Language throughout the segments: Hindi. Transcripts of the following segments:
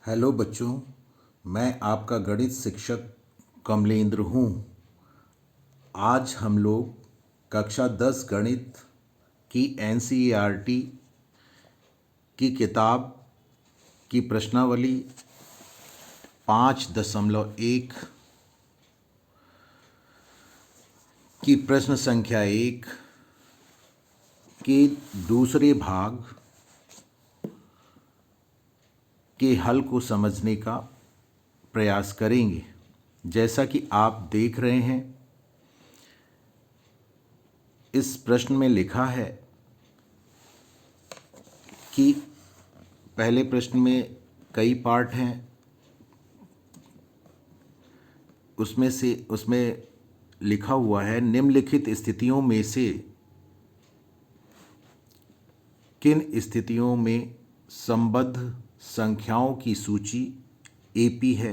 हेलो बच्चों, मैं आपका गणित शिक्षक कमलेंद्र हूँ। आज हम लोग कक्षा 10 गणित की एनसीईआरटी की किताब की प्रश्नावली 5.1 की प्रश्न संख्या 1 के दूसरे भाग के हल को समझने का प्रयास करेंगे। जैसा कि आप देख रहे हैं, इस प्रश्न में लिखा है कि पहले प्रश्न में कई पार्ट हैं, उसमें लिखा हुआ है निम्नलिखित स्थितियों में से किन स्थितियों में संबद्ध संख्याओं की सूची एपी है।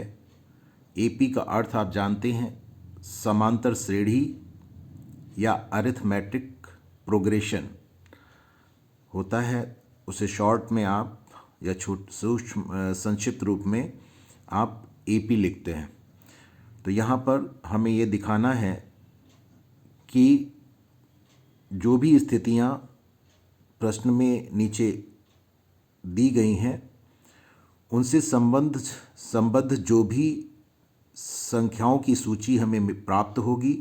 एपी का अर्थ आप जानते हैं, समांतर श्रेणी या अरिथमेटिक प्रोग्रेशन होता है। उसे शॉर्ट में आप या सूक्ष्म संक्षिप्त रूप में आप एपी लिखते हैं। तो यहाँ पर हमें ये दिखाना है कि जो भी स्थितियाँ प्रश्न में नीचे दी गई हैं, उनसे संबद्ध जो भी संख्याओं की सूची हमें प्राप्त होगी,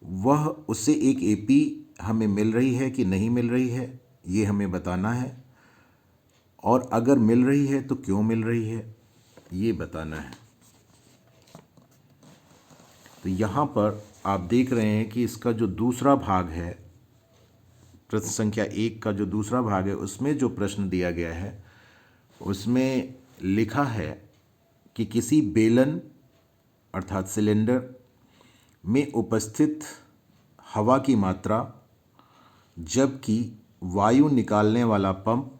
वह उससे एक एपी हमें मिल रही है कि नहीं मिल रही है, ये हमें बताना है। और अगर मिल रही है तो क्यों मिल रही है, ये बताना है। तो यहाँ पर आप देख रहे हैं कि इसका जो दूसरा भाग है, प्रश्न संख्या 1 का जो दूसरा भाग है, उसमें जो प्रश्न दिया गया है उसमें लिखा है कि किसी बेलन अर्थात सिलेंडर में उपस्थित हवा की मात्रा, जबकि वायु निकालने वाला पंप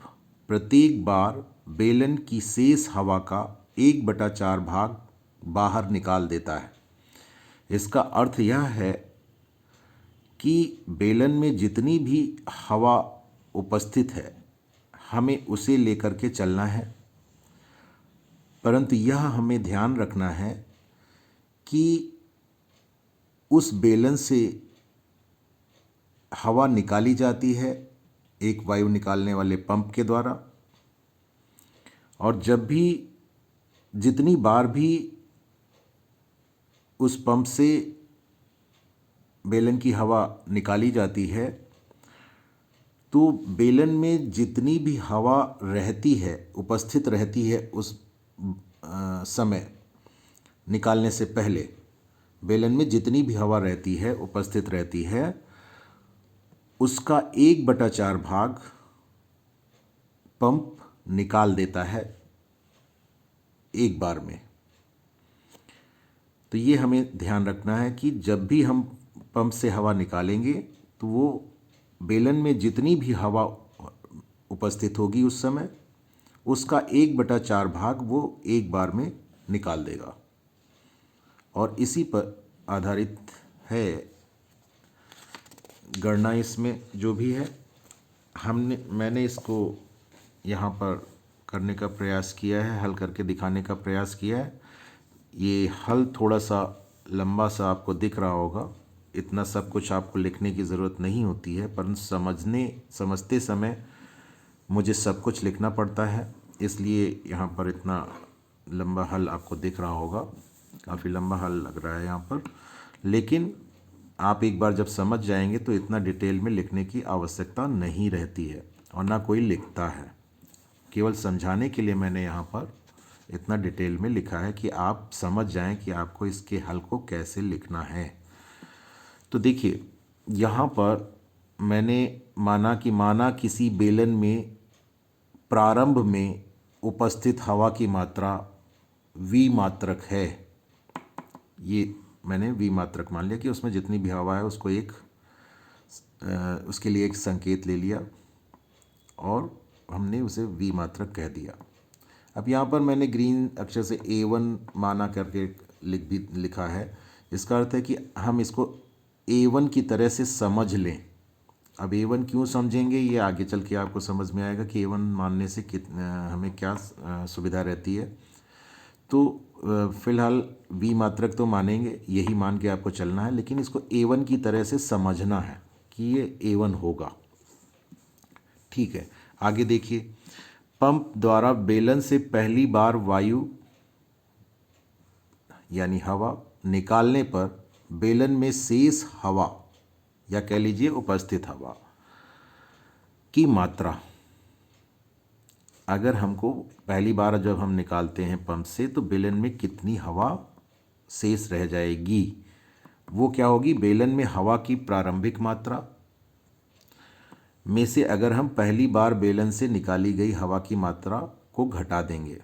प्रत्येक बार बेलन की शेष हवा का 1/4 भाग बाहर निकाल देता है। इसका अर्थ यह है कि बेलन में जितनी भी हवा उपस्थित है, हमें उसे लेकर के चलना है। परंतु यह हमें ध्यान रखना है कि उस बेलन से हवा निकाली जाती है एक वायु निकालने वाले पंप के द्वारा, और जितनी बार भी उस पंप से बेलन की हवा निकाली जाती है, तो बेलन में जितनी भी हवा रहती है, उपस्थित रहती है उस समय निकालने से पहले, बेलन में जितनी भी हवा रहती है, उपस्थित रहती है, उसका 1/4 भाग पंप निकाल देता है एक बार में। तो ये हमें ध्यान रखना है कि जब भी हम पंप से हवा निकालेंगे, तो वो बेलन में जितनी भी हवा उपस्थित होगी उस समय, उसका 1/4 भाग वो एक बार में निकाल देगा। और इसी पर आधारित है गणना। इसमें जो भी है, मैंने इसको यहाँ पर करने का प्रयास किया है, हल करके दिखाने का प्रयास किया है। ये हल थोड़ा सा लंबा सा आपको दिख रहा होगा, इतना सब कुछ आपको लिखने की ज़रूरत नहीं होती है, परंतु समझते समय मुझे सब कुछ लिखना पड़ता है, इसलिए यहाँ पर इतना लंबा हल आपको दिख रहा होगा। काफ़ी लंबा हल लग रहा है यहाँ पर, लेकिन आप एक बार जब समझ जाएंगे तो इतना डिटेल में लिखने की आवश्यकता नहीं रहती है और ना कोई लिखता है। केवल समझाने के लिए मैंने यहाँ पर इतना डिटेल में लिखा है कि आप समझ जाएं कि आपको इसके हल को कैसे लिखना है। तो देखिए, यहाँ पर मैंने माना किसी बेलन में प्रारंभ में उपस्थित हवा की मात्रा V मात्रक है। ये मैंने V मात्रक मान लिया कि उसमें जितनी भी हवा है उसको उसके लिए एक संकेत ले लिया और हमने उसे V मात्रक कह दिया। अब यहाँ पर मैंने ग्रीन अक्षर से A1 माना करके लिखा है। इसका अर्थ है कि हम इसको A1 की तरह से समझ लें अब A1 क्यों समझेंगे ये आगे चल के आपको समझ में आएगा कि A1 मानने से हमें क्या सुविधा रहती है। तो फिलहाल V मात्रक तो मानेंगे, यही मान के आपको चलना है, लेकिन इसको A1 की तरह से समझना है कि ये A1 होगा। ठीक है, आगे देखिए, पंप द्वारा बेलन से पहली बार वायु यानी हवा निकालने पर बेलन में शेष हवा या कह लीजिए उपस्थित हवा की मात्रा, अगर हमको पहली बार जब हम निकालते हैं पंप से तो बेलन में कितनी हवा शेष रह जाएगी, वो क्या होगी, बेलन में हवा की प्रारंभिक मात्रा में से अगर हम पहली बार बेलन से निकाली गई हवा की मात्रा को घटा देंगे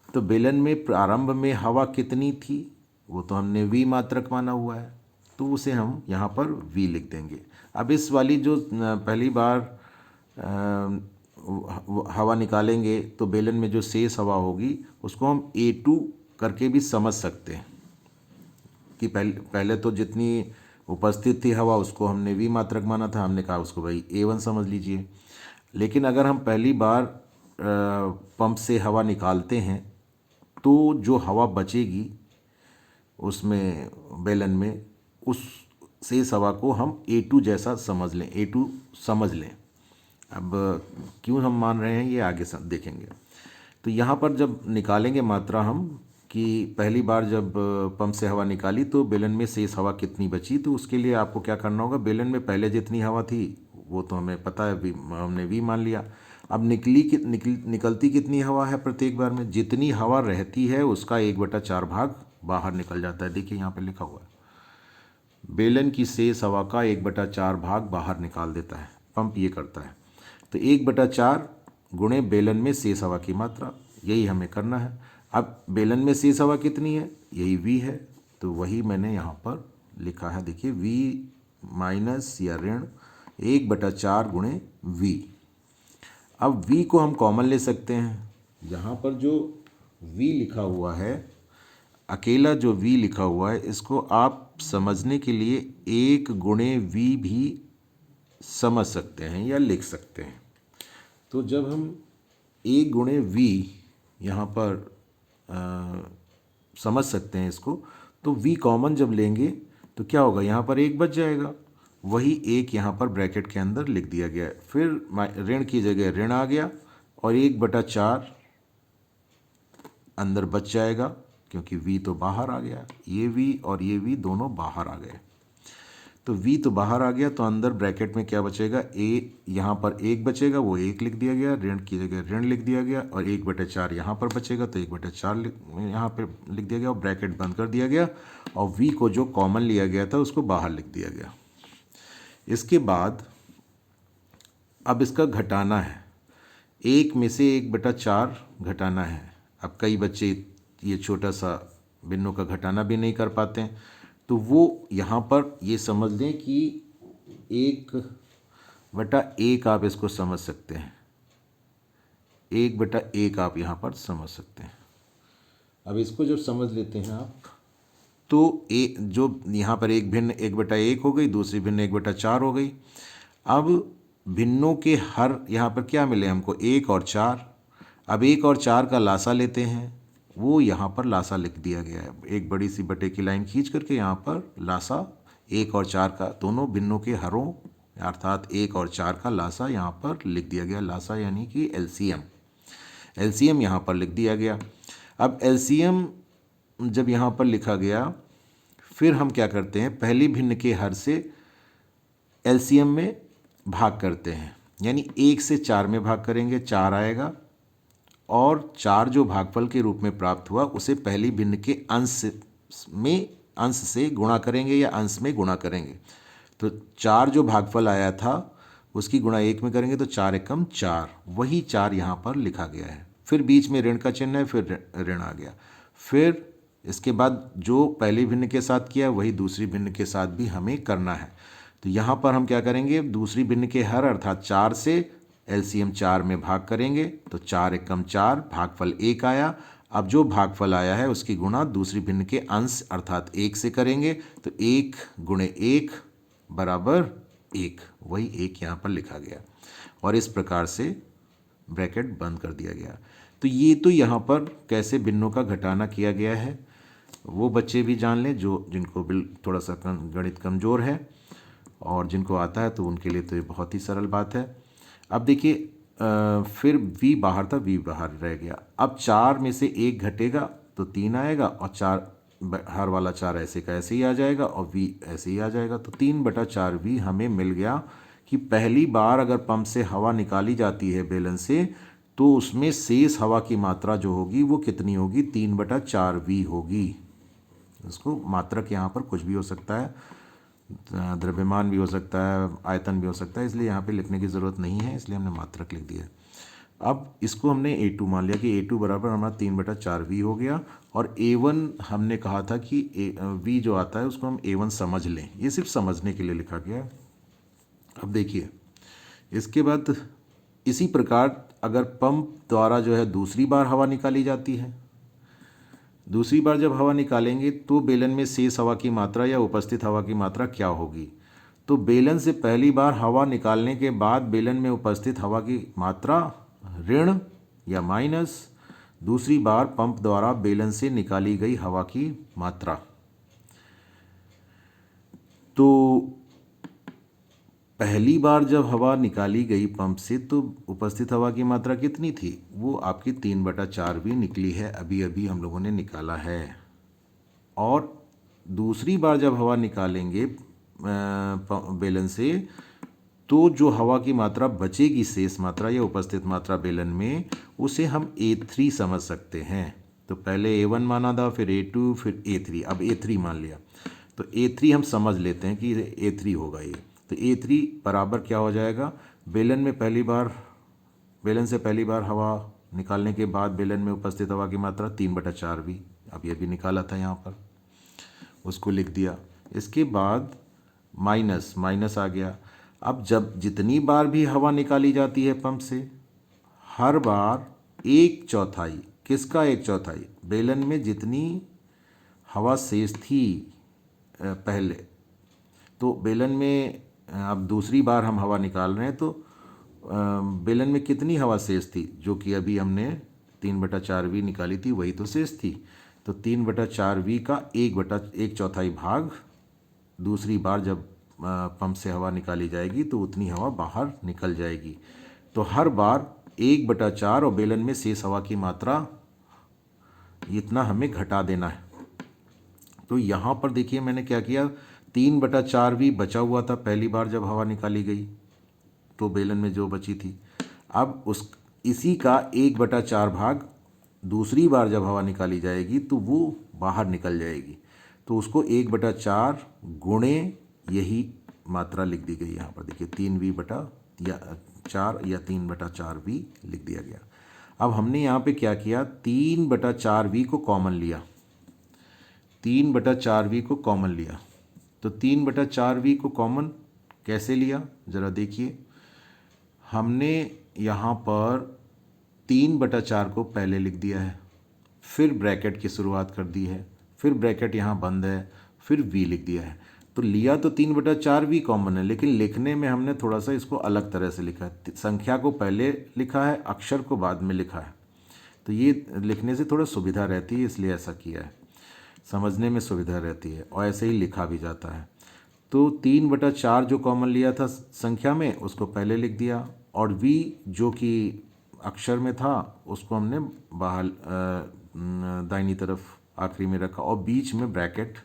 तो बेलन में प्रारंभ में हवा कितनी थी, वो तो हमने V मात्रक माना हुआ है, तो उसे हम यहाँ पर V लिख देंगे। अब इस वाली जो पहली बार हवा निकालेंगे तो बेलन में जो शेष हवा होगी उसको हम A2 करके भी समझ सकते हैं कि पहले तो जितनी उपस्थित थी हवा उसको हमने V मात्रक माना था, हमने कहा उसको भाई A1 समझ लीजिए। लेकिन अगर हम पहली बार पंप से हवा निकालते हैं तो जो हवा बचेगी उसमें बेलन में, उस शेष हवा को हम A2 जैसा समझ लें, A2 समझ लें। अब क्यों हम मान रहे हैं ये आगे देखेंगे। तो यहाँ पर जब निकालेंगे मात्रा हम कि पहली बार जब पंप से हवा निकाली तो बेलन में शेष हवा कितनी बची, तो उसके लिए आपको क्या करना होगा, बेलन में पहले जितनी हवा थी वो तो हमें पता है, हमने V मान लिया। अब निकलती कितनी हवा है प्रत्येक बार में, जितनी हवा रहती है उसका 1/4 भाग बाहर निकल जाता है। देखिए यहाँ पे लिखा हुआ है, बेलन की शेष हवा का 1/4 भाग बाहर निकाल देता है पंप, ये करता है। तो 1/4 गुणे बेलन में शेष हवा की मात्रा, यही हमें करना है। अब बेलन में शेष हवा कितनी है, यही V है, तो वही मैंने यहाँ पर लिखा है। देखिए V माइनस या ऋण 1/4 गुणे V। अब V को हम कॉमन ले सकते हैं, यहाँ पर जो V लिखा हुआ है, अकेला जो V लिखा हुआ है, इसको आप समझने के लिए 1 गुणे V भी समझ सकते हैं या लिख सकते हैं। तो जब हम 1 गुणे V यहाँ पर समझ सकते हैं इसको, तो V कॉमन जब लेंगे तो क्या होगा, यहाँ पर 1 बच जाएगा, वही 1 यहाँ पर ब्रैकेट के अंदर लिख दिया गया है। फिर ऋण की जगह ऋण आ गया और 1/4 अंदर बच जाएगा क्योंकि V तो बाहर आ गया, ये V और ये V दोनों बाहर आ गए। तो V तो बाहर आ गया, तो अंदर ब्रैकेट में क्या बचेगा, यहाँ पर 1 बचेगा, वो 1 लिख दिया गया, ऋण की जगह ऋण लिख दिया गया, और 1/4 यहाँ पर बचेगा तो 1/4 यहाँ पर लिख दिया गया और ब्रैकेट बंद कर दिया गया, और V को जो कॉमन लिया गया था उसको बाहर लिख दिया गया। इसके बाद अब इसका घटाना है, 1 में से 1/4 घटाना है। अब कई बच्चे ये छोटा सा भिन्नों का घटाना भी नहीं कर पाते हैं, तो वो यहाँ पर ये समझ लें कि 1/1 आप इसको समझ सकते हैं, 1/1 आप यहाँ पर समझ सकते हैं। अब इसको जब समझ लेते हैं आप, तो जो यहाँ पर एक भिन्न 1/1 हो गई, दूसरी भिन्न 1/4 हो गई। अब भिन्नों के हर यहाँ पर क्या मिले हमको, 1 और 4। अब 1 और 4 का लासा लेते हैं, वो यहाँ पर लासा लिख दिया गया है, एक बड़ी सी बटे की लाइन खींच करके यहाँ पर लासा 1 और 4 का, दोनों भिन्नों के हरों अर्थात 1 और 4 का लासा यहाँ पर लिख दिया गया। लासा यानी कि एलसीएम यहाँ पर लिख दिया गया। अब एलसीएम जब यहाँ पर लिखा गया, फिर हम क्या करते हैं, पहली भिन्न के हर से एलसीएम में भाग करते हैं, यानी 1 से 4 में भाग करेंगे, 4 आएगा, और 4 जो भागफल के रूप में प्राप्त हुआ उसे पहली भिन्न के अंश से गुणा करेंगे या अंश में गुणा करेंगे। तो 4 जो भागफल आया था उसकी गुणा 1 में करेंगे तो 4 एकम 4, वही 4 यहाँ पर लिखा गया है। फिर बीच में ऋण का चिन्ह है, फिर ऋण आ गया। फिर इसके बाद जो पहली भिन्न के साथ किया वही दूसरी भिन्न के साथ भी हमें करना है। तो यहाँ पर हम क्या करेंगे, दूसरी भिन्न के हर अर्थात 4 से एलसीएम 4 में भाग करेंगे, तो 4 एकम 4, भागफल 1 आया। अब जो भागफल आया है उसकी गुणा दूसरी भिन्न के अंश अर्थात 1 से करेंगे, तो 1 गुणे 1 बराबर 1, वही 1 यहाँ पर लिखा गया और इस प्रकार से ब्रैकेट बंद कर दिया गया। तो ये तो यहाँ पर कैसे भिन्नों का घटाना किया गया है वो बच्चे भी जान लें जो जिनको थोड़ा सा गणित कमज़ोर है, और जिनको आता है तो उनके लिए तो ये बहुत ही सरल बात है। अब देखिए फिर v बाहर था, v बाहर रह गया। अब 4 में से 1 घटेगा तो 3 आएगा, और 4 हर वाला 4 ऐसे का ऐसे ही आ जाएगा और v ऐसे ही आ जाएगा। तो 3/4v हमें मिल गया कि पहली बार अगर पंप से हवा निकाली जाती है बेलन से तो उसमें शेष हवा की मात्रा जो होगी वो कितनी होगी, 3/4v होगी। इसको मात्रक यहाँ पर कुछ भी हो सकता है, द्रव्यमान भी हो सकता है, आयतन भी हो सकता है, इसलिए यहाँ पे लिखने की ज़रूरत नहीं है, इसलिए हमने मात्रक लिख दिया। अब इसको हमने A2 मान लिया कि A2 बराबर हमारा 3/4v हो गया, और A1 हमने कहा था कि v जो आता है उसको हम A1 समझ लें, ये सिर्फ समझने के लिए लिखा गया। अब देखिए इसके बाद इसी प्रकार अगर पंप द्वारा जो है दूसरी बार हवा निकाली जाती है, दूसरी बार जब हवा निकालेंगे तो बेलन में शेष हवा की मात्रा या उपस्थित हवा की मात्रा क्या होगी। तो बेलन से पहली बार हवा निकालने के बाद बेलन में उपस्थित हवा की मात्रा ऋण या माइनस दूसरी बार पंप द्वारा बेलन से निकाली गई हवा की मात्रा। तो पहली बार जब हवा निकाली गई पंप से तो उपस्थित हवा की मात्रा कितनी थी, वो आपकी 3/4v निकली है, अभी अभी हम लोगों ने निकाला है। और दूसरी बार जब हवा निकालेंगे बेलन से तो जो हवा की मात्रा बचेगी, शेष मात्रा या उपस्थित मात्रा बेलन में, उसे हम A3 समझ सकते हैं। तो पहले A1 माना था, फिर A2, फिर A3, अब A3 मान लिया। तो A3 हम समझ लेते हैं कि A3 होगा ये। तो A3 बराबर क्या हो जाएगा, बेलन से पहली बार हवा निकालने के बाद बेलन में उपस्थित हवा की मात्रा 3/4v, अब ये भी निकाला था यहाँ पर, उसको लिख दिया। इसके बाद माइनस आ गया। अब जब जितनी बार भी हवा निकाली जाती है पंप से, हर बार 1/4, किसका 1/4, बेलन में जितनी हवा शेष थी पहले, तो बेलन में अब दूसरी बार हम हवा निकाल रहे हैं तो बेलन में कितनी हवा शेष थी, जो कि अभी हमने 3/4v निकाली थी, वही तो शेष थी। तो 3/4v का 1/4 भाग दूसरी बार जब पंप से हवा निकाली जाएगी तो उतनी हवा बाहर निकल जाएगी। तो हर बार 1/4 और बेलन में शेष हवा की मात्रा इतना हमें घटा देना है। तो यहाँ पर देखिए मैंने क्या किया, 3/4v बचा हुआ था पहली बार जब हवा निकाली गई तो बेलन में जो बची थी, अब इसी का 1/4 भाग दूसरी बार जब हवा निकाली जाएगी तो वो बाहर निकल जाएगी। तो उसको 1/4 गुणे यही मात्रा लिख दी गई यहाँ पर, देखिए 3v/4 या 3/4v लिख दिया गया। अब हमने यहाँ पे क्या किया, 3/4v को कॉमन लिया, 3/4v को कॉमन लिया। तो 3/4v को कॉमन कैसे लिया ज़रा देखिए, हमने यहाँ पर 3/4 को पहले लिख दिया है, फिर ब्रैकेट की शुरुआत कर दी है, फिर ब्रैकेट यहाँ बंद है, फिर v लिख दिया है। तो लिया तो 3/4v कॉमन है, लेकिन लिखने में हमने थोड़ा सा इसको अलग तरह से लिखा है, संख्या को पहले लिखा है, अक्षर को बाद में लिखा है। तो ये लिखने से थोड़ा सुविधा रहती है, इसलिए ऐसा किया है, समझने में सुविधा रहती है, और ऐसे ही लिखा भी जाता है। तो 3/4 जो कॉमन लिया था संख्या में, उसको पहले लिख दिया, और v जो कि अक्षर में था उसको हमने बाहर दाहिनी तरफ आखिरी में रखा और बीच में ब्रैकेट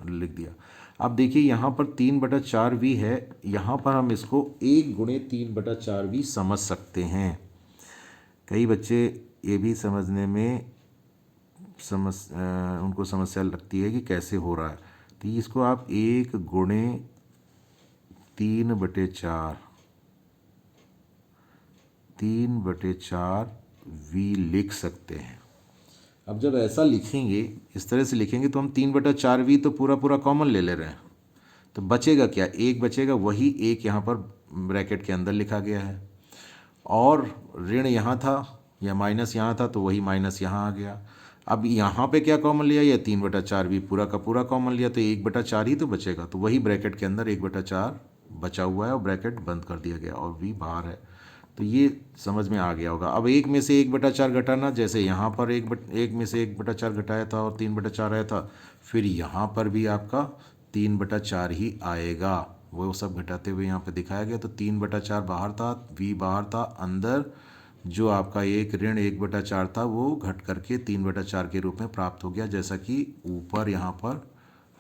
लिख दिया। अब देखिए यहाँ पर 3/4v है, यहाँ पर हम इसको 1 गुणे 3/4v समझ सकते हैं। कई बच्चे ये भी समझने में उनको समस्या लगती है कि कैसे हो रहा है, तो इसको आप 1 गुणे 3/4v लिख सकते हैं। अब जब ऐसा लिखेंगे, इस तरह से लिखेंगे, तो हम 3/4v तो पूरा कॉमन ले रहे हैं, तो बचेगा क्या, 1 बचेगा, वही 1 यहाँ पर ब्रैकेट के अंदर लिखा गया है, और ऋण यहाँ था या माइनस यहाँ था तो वही माइनस यहाँ आ गया। अब यहाँ पे क्या कॉमन लिया, या 3/4v पूरा का पूरा कॉमन लिया, तो 1/4 ही तो बचेगा, तो वही ब्रैकेट के अंदर 1/4 बचा हुआ है और ब्रैकेट बंद कर दिया गया और v बाहर है। तो ये समझ में आ गया होगा। अब 1 में से 1/4 घटाना, जैसे यहाँ पर एक में से 1/4 घटाया था और 3/4 आया था, फिर यहाँ पर भी आपका 3/4 ही आएगा। वो सब घटाते हुए यहाँ पे दिखाया गया। तो 3/4 बाहर था, v बाहर था, अंदर जो आपका एक ऋण 1/4 था वो घट करके 3/4 के रूप में प्राप्त हो गया, जैसा कि ऊपर यहाँ पर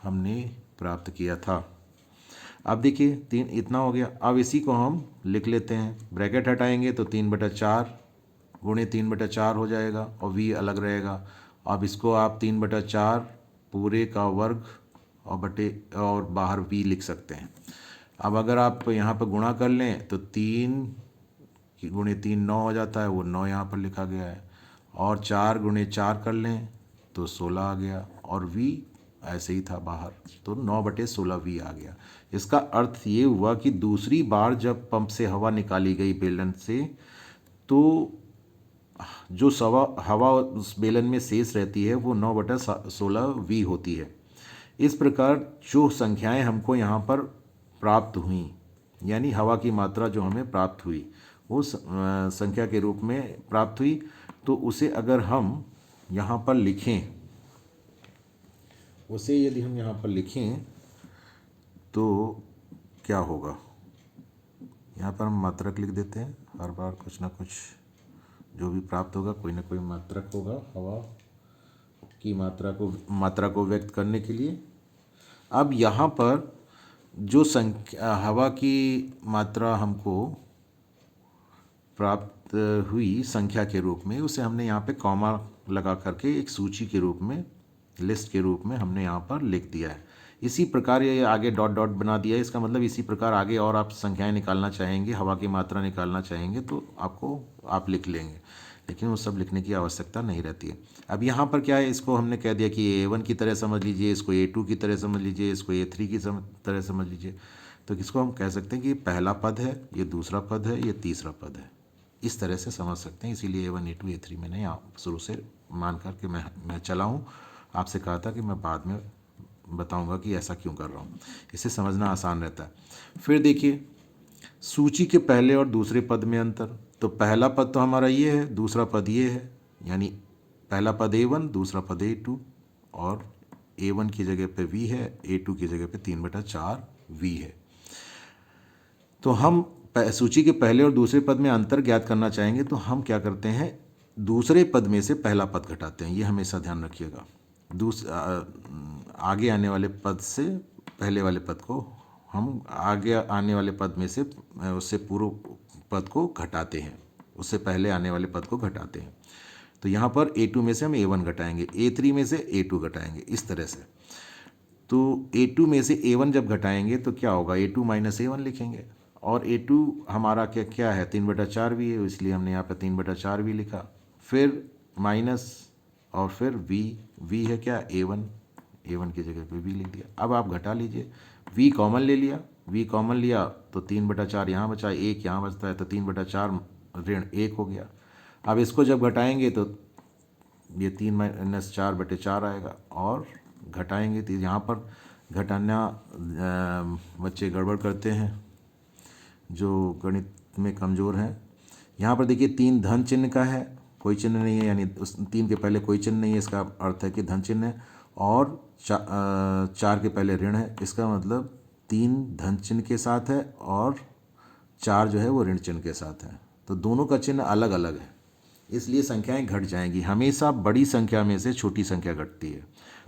हमने प्राप्त किया था। अब देखिए 3 इतना हो गया। अब इसी को हम लिख लेते हैं, ब्रैकेट हटाएंगे तो 3/4 गुणे 3/4 हो जाएगा और v अलग रहेगा। अब इसको आप 3/4 पूरे का वर्ग और बटे और बाहर v लिख सकते हैं। अब अगर आप यहाँ पर गुणा कर लें तो 3 गुणे 3 9 हो जाता है, वो 9 यहाँ पर लिखा गया है। और 4 गुणे 4 कर लें तो 16 आ गया और v ऐसे ही था बाहर, तो 9/16 v आ गया। इसका अर्थ ये हुआ कि दूसरी बार जब पंप से हवा निकाली गई बेलन से, तो जो हवा उस बेलन में शेष रहती है वो 9/16 v होती है। इस प्रकार जो संख्याएं हमको यहाँ पर प्राप्त हुई, यानी हवा की मात्रा जो हमें प्राप्त हुई वो संख्या के रूप में प्राप्त हुई, तो उसे अगर हम यहाँ पर लिखें, उसे यदि हम यहाँ पर लिखें तो क्या होगा, यहाँ पर हम मात्रक लिख देते हैं। हर बार कुछ ना कुछ जो भी प्राप्त होगा कोई ना कोई मात्रक होगा हवा की मात्रा को व्यक्त करने के लिए। अब यहाँ पर जो हवा की मात्रा हमको प्राप्त हुई संख्या के रूप में, उसे हमने यहाँ पे कॉमा लगा करके एक सूची के रूप में, लिस्ट के रूप में हमने यहाँ पर लिख दिया है। इसी प्रकार ये आगे डॉट डॉट बना दिया है। इसका मतलब इसी प्रकार आगे और आप संख्याएं निकालना चाहेंगे, हवा की मात्रा निकालना चाहेंगे तो आप लिख लेंगे, लेकिन वो सब लिखने की आवश्यकता नहीं रहती है। अब यहाँ पर क्या है, इसको हमने कह दिया कि A1 की तरह समझ लीजिए, इसको A2 की तरह समझ लीजिए, इसको A3 की तरह समझ लीजिए। तो किसको हम कह सकते हैं कि ये पहला पद है, ये दूसरा पद है, ये तीसरा पद है, इस तरह से समझ सकते हैं। इसीलिए A1 A2 A3 मैंने यहाँ शुरू से मान करके मैं चला हूँ। आपसे कहा था कि मैं बाद में बताऊंगा कि ऐसा क्यों कर रहा हूँ, इसे समझना आसान रहता है। फिर देखिए सूची के पहले और दूसरे पद में अंतर। तो पहला पद तो हमारा ये है, दूसरा पद ये है, यानी पहला पद A1, दूसरा पद A2, और A1 की जगह पे v है, A2 की जगह पे 3/4 v है। तो हम सूची के पहले और दूसरे पद में अंतर ज्ञात करना चाहेंगे तो हम क्या करते हैं, दूसरे पद में से पहला पद घटाते हैं। ये हमेशा ध्यान रखिएगा। आगे आने वाले पद से पहले वाले पद को हम आगे आने वाले पद में से उससे पूर्व पद को घटाते हैं, उससे पहले आने वाले पद को घटाते हैं। तो यहाँ पर A2 में से हम A1 घटाएंगे, A3 में से A2 घटाएंगे, इस तरह से। तो A2 में से A1 जब घटाएंगे तो क्या होगा, A2 माइनस A1 लिखेंगे। और A2 हमारा क्या है, 3/4 भी है, इसलिए हमने यहाँ पर 3/4 भी लिखा। फिर माइनस और फिर v है क्या, A1 की जगह पे v लिख दिया। अब आप घटा लीजिए, v कॉमन ले लिया, v कॉमन लिया तो 3/4 यहाँ बचा, 1 यहाँ बचता है, तो 3/4 ऋण 1 हो गया। अब इसको जब घटाएंगे तो ये 3-4/4 आएगा, और घटाएंगे तो यहाँ पर घटाना बच्चे गड़बड़ करते हैं जो गणित में कमज़ोर हैं। यहाँ पर देखिए 3 धन चिन्ह का है, कोई चिन्ह नहीं है, यानी उस 3 के पहले कोई चिन्ह नहीं है, इसका अर्थ है कि धन चिन्ह है। और 4 के पहले ऋण है, इसका मतलब 3 धन चिन्ह के साथ है और 4 जो है वो ऋण चिन्ह के साथ है। तो दोनों का चिन्ह अलग अलग है, इसलिए संख्याएं घट जाएंगी। हमेशा बड़ी संख्या में से छोटी संख्या घटती है।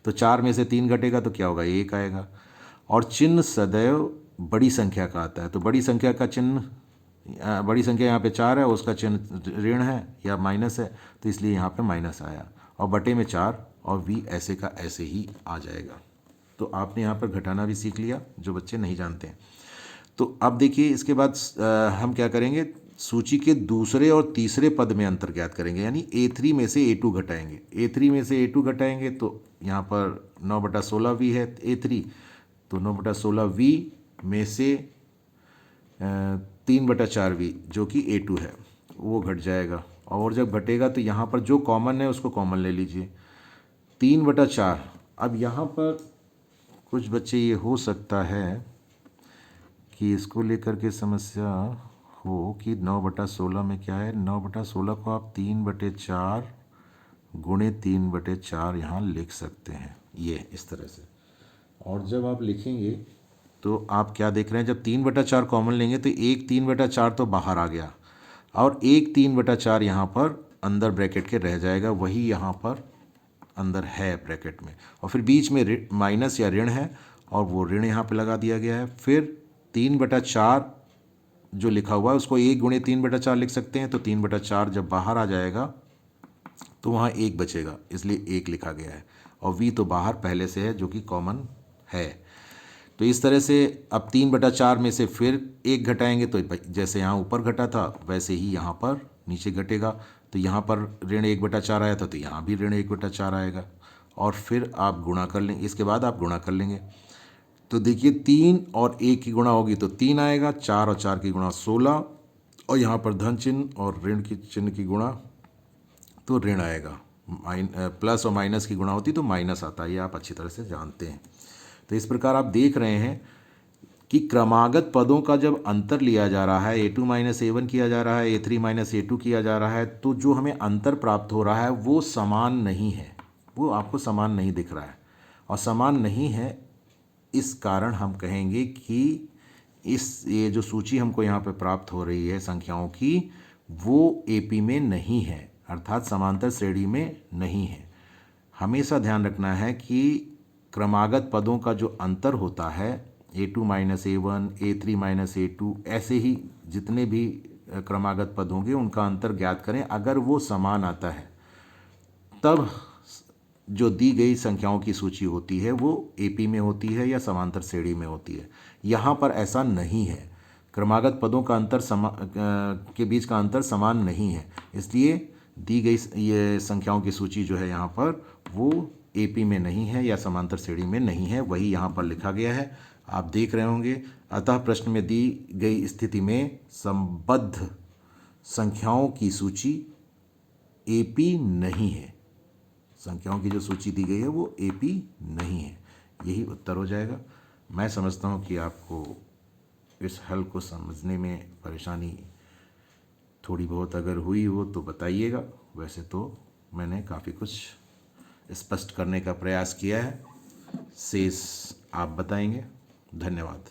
तो 4 में से 3 घटेगा तो क्या होगा, 1 आएगा। और चिन्ह सदैव बड़ी संख्या का आता है। तो बड़ी संख्या का चिन्ह, बड़ी संख्या यहाँ पे 4 है, उसका चिन्ह ऋण है या माइनस है, तो इसलिए यहाँ पे माइनस आया, और बटे में 4, और v ऐसे का ऐसे ही आ जाएगा। तो आपने यहाँ पर घटाना भी सीख लिया जो बच्चे नहीं जानते हैं। तो अब देखिए इसके बाद हम क्या करेंगे, सूची के दूसरे और तीसरे पद में अंतर ज्ञात करेंगे, यानी A3 में से A2 घटाएंगे। A3 में से A2 घटाएंगे तो यहाँ पर 9/16 v है A3, तो 9/16 v में से 3/4 v जो कि A2 है वो घट जाएगा। और जब घटेगा तो यहाँ पर जो कॉमन है उसको कॉमन ले लीजिए, 3/4। अब यहाँ पर कुछ बच्चे ये हो सकता है कि इसको लेकर के समस्या हो कि 9/16 में क्या है, 9/16 को आप 3/4 गुणे 3/4 यहाँ लिख सकते हैं, ये इस तरह से। और जब आप लिखेंगे तो आप क्या देख रहे हैं, जब 3/4 कॉमन लेंगे तो एक 3/4 तो बाहर आ गया और एक 3/4 यहाँ पर अंदर ब्रैकेट के रह जाएगा, वही यहाँ पर अंदर है ब्रैकेट में, और फिर बीच में माइनस या ऋण है और वो ऋण यहाँ पे लगा दिया गया है। फिर 3/4 जो लिखा हुआ है उसको 1 गुणे 3/4 लिख सकते हैं, तो 3/4 जब बाहर आ जाएगा तो वहाँ 1 बचेगा, इसलिए 1 लिखा गया है, और v तो बाहर पहले से है जो कि कॉमन है। तो इस तरह से अब 3/4 में से फिर 1 घटाएंगे तो जैसे यहाँ ऊपर घटा था वैसे ही यहाँ पर नीचे घटेगा, तो यहाँ पर ऋण 1/4 आया था तो यहाँ भी ऋण 1/4 आएगा, और फिर आप गुणा कर लेंगे, इसके बाद आप गुणा कर लेंगे। तो देखिए 3 और 1 की गुणा होगी तो 3 आएगा, 4 और 4 की गुणा 16, और यहाँ पर धन चिन्ह और ऋण की चिन्ह की गुणा तो ऋण आएगा, प्लस और माइनस की गुणा होती तो माइनस आता है, ये आप अच्छी तरह से जानते हैं। तो इस प्रकार आप देख रहे हैं कि क्रमागत पदों का जब अंतर लिया जा रहा है, a2 - a1 किया जा रहा है, a3 - a2 किया जा रहा है, तो जो हमें अंतर प्राप्त हो रहा है वो समान नहीं है, वो आपको समान नहीं दिख रहा है, और समान नहीं है इस कारण हम कहेंगे कि ये जो सूची हमको यहाँ पे प्राप्त हो रही है संख्याओं की, वो AP में नहीं है, अर्थात समांतर श्रेणी में नहीं है। हमेशा ध्यान रखना है कि क्रमागत पदों का जो अंतर होता है, a2 - a1, a3 - a2, ऐसे ही जितने भी क्रमागत पद होंगे उनका अंतर ज्ञात करें। अगर वो समान आता है तब जो दी गई संख्याओं की सूची होती है वो AP में होती है या समांतर श्रेणी में होती है। यहाँ पर ऐसा नहीं है, क्रमागत पदों का अंतर के बीच का अंतर समान नहीं है, इसलिए दी गई ये संख्याओं की सूची जो है यहाँ पर वो AP में नहीं है या समांतर श्रेणी में नहीं है, वही यहाँ पर लिखा गया है, आप देख रहे होंगे। अतः प्रश्न में दी गई स्थिति में संबद्ध संख्याओं की सूची AP नहीं है, संख्याओं की जो सूची दी गई है वो AP नहीं है, यही उत्तर हो जाएगा। मैं समझता हूँ कि आपको इस हल को समझने में परेशानी थोड़ी बहुत अगर हुई हो तो बताइएगा, वैसे तो मैंने काफ़ी कुछ स्पष्ट करने का प्रयास किया है, शेष आप बताएंगे। धन्यवाद।